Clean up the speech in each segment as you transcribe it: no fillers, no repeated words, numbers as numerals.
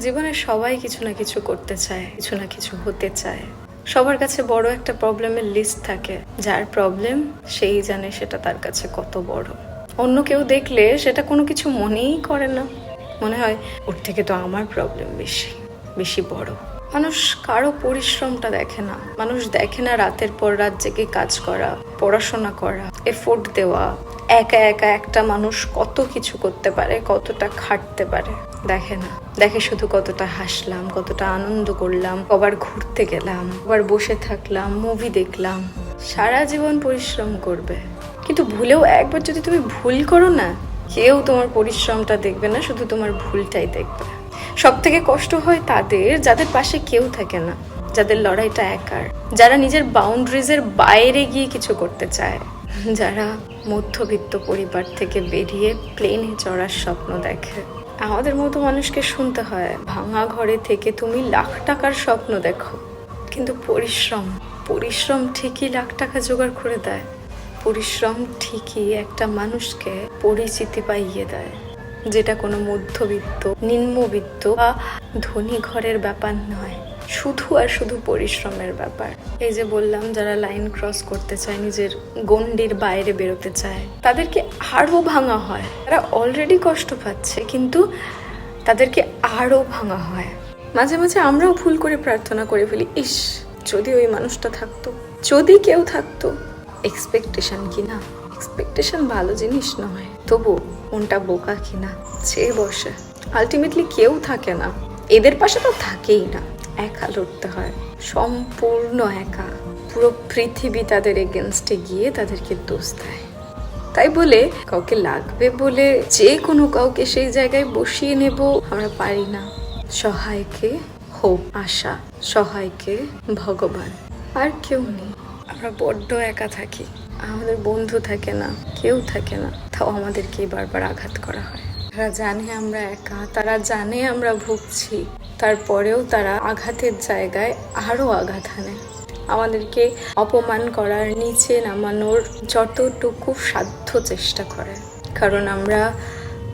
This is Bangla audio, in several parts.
জীবনে সবাই কিছু না কিছু করতে চায়, কিছু না কিছু হতে চায়। সবার কাছে বড় একটা প্রবলেমের লিস্ট থাকে। যার প্রবলেম সেই জানে সেটা তার কাছে কত বড়। অন্য কেউ দেখলে সেটা কোনো কিছু মনেই করে না। মনে হয় ওর থেকে তো আমার প্রবলেম বেশি বেশি বড়। মানুষ কারো পরিশ্রমটা দেখে না। মানুষ দেখে না রাতের পর রাত জেগে কাজ করা, পড়াশোনা করা, এফোর্ট দেওয়া। একা একা একটা মানুষ কত কিছু করতে পারে, কতটা খাটতে পারে দেখে না। দেখে শুধু কতটা হাসলাম, কতটা আনন্দ করলাম, কবার ঘুরতে গেলাম, কবার বসে থাকলাম, মুভি দেখলাম। সারা জীবন পরিশ্রম করবে, কিন্তু ভুলেও একবার যদি তুমি ভুল করো না, কেউ তোমার পরিশ্রমটা দেখবে না, শুধু তোমার ভুলটাই দেখবে। সব থেকে কষ্ট হয় তাদের, যাদের পাশে কেউ থাকে না, যাদের লড়াইটা একার, যারা নিজের বাউন্ডারিজের বাইরে গিয়ে কিছু করতে চায়, যারা মধ্যবিত্ত পরিবার থেকে বেরিয়ে প্লেনে চড়ার স্বপ্ন দেখে। আমাদের মতো মানুষকে শুনতে হয়, ভাঙা ঘরে থেকে তুমি লাখ টাকার স্বপ্ন দেখো, কিন্তু পরিশ্রম ঠিকই লাখ টাকা জোগাড় করে দেয়। পরিশ্রম ঠিকই একটা মানুষকে পরিচিতি পাইয়ে দেয়, যেটা কোনো মধ্যবিত্ত, নিম্নবিত্ত বা ধনী ঘরের ব্যাপার নয়। শুধু আর শুধু পরিশ্রমের ব্যাপার। এই যে বললাম, যারা লাইন ক্রস করতে চায়, নিজের গণ্ডির বাইরে বেরোতে চায়, তাদেরকে আরও ভাঙা হয়। তারা অলরেডি কষ্ট পাচ্ছে, কিন্তু তাদেরকে আরও ভাঙা হয়। মাঝে মাঝে আমরাও ভুল করে প্রার্থনা করে ফেলি, ইস যদি ওই মানুষটা থাকতো, যদি কেউ থাকতো। এক্সপেকটেশন কিনা, এক্সপেকটেশন ভালো জিনিস নয়, তবু কোনটা বোকা কিনা চেয়ে বসে। আলটিমেটলি কেউ থাকে না, এদের পাশে তো থাকেই না। একা লড়তে হয়, সম্পূর্ণ একা। পুরো পৃথিবী তাদের এগেনস্টে গিয়ে তাদেরকে দোষ দেয়। তাই বলে কাউকে লাগবে বলে যে কোনো কাউকে সেই জায়গায় বসিয়ে নেব আমরা পারি না। সহায়কে হোপ, আশা, সহায়কে ভগবান, আর কেউ নেই। আমরা বড্ড একা থাকি, আমাদের বন্ধু থাকে না, কেউ থাকে না, তাও আমাদেরকে বারবার আঘাত করা হয়। তারা জানে আমরা একা, তারা জানে আমরা ভুগছি, তারপরেও তারা আঘাতের জায়গায় আরও আঘাত হানে। আমাদেরকে অপমান করার, নিচে নামানোর যতটুকু সাধ্য চেষ্টা করে, কারণ আমরা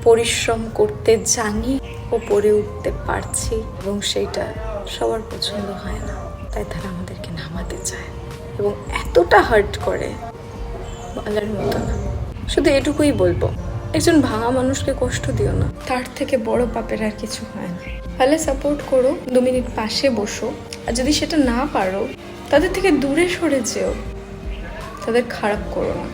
পরিশ্রম করতে জানি, ওপরে উঠতে পারছি, এবং সেইটা সবার পছন্দ হয় না, তাই তারা আমাদেরকে নামাতে চায়, এবং এতটা হার্ট করে বলার মতো না। শুধু এটুকুই বলবো, একজন ভাঙা মানুষকে কষ্ট দিও না, তার থেকে বড় পাপের আর কিছু হয় না। তাহলে সাপোর্ট করো, 2 মিনিট পাশে বসো, আর যদি সেটা না পারো তাদের থেকে দূরে সরে যেও, তাদের খারাপ করো না।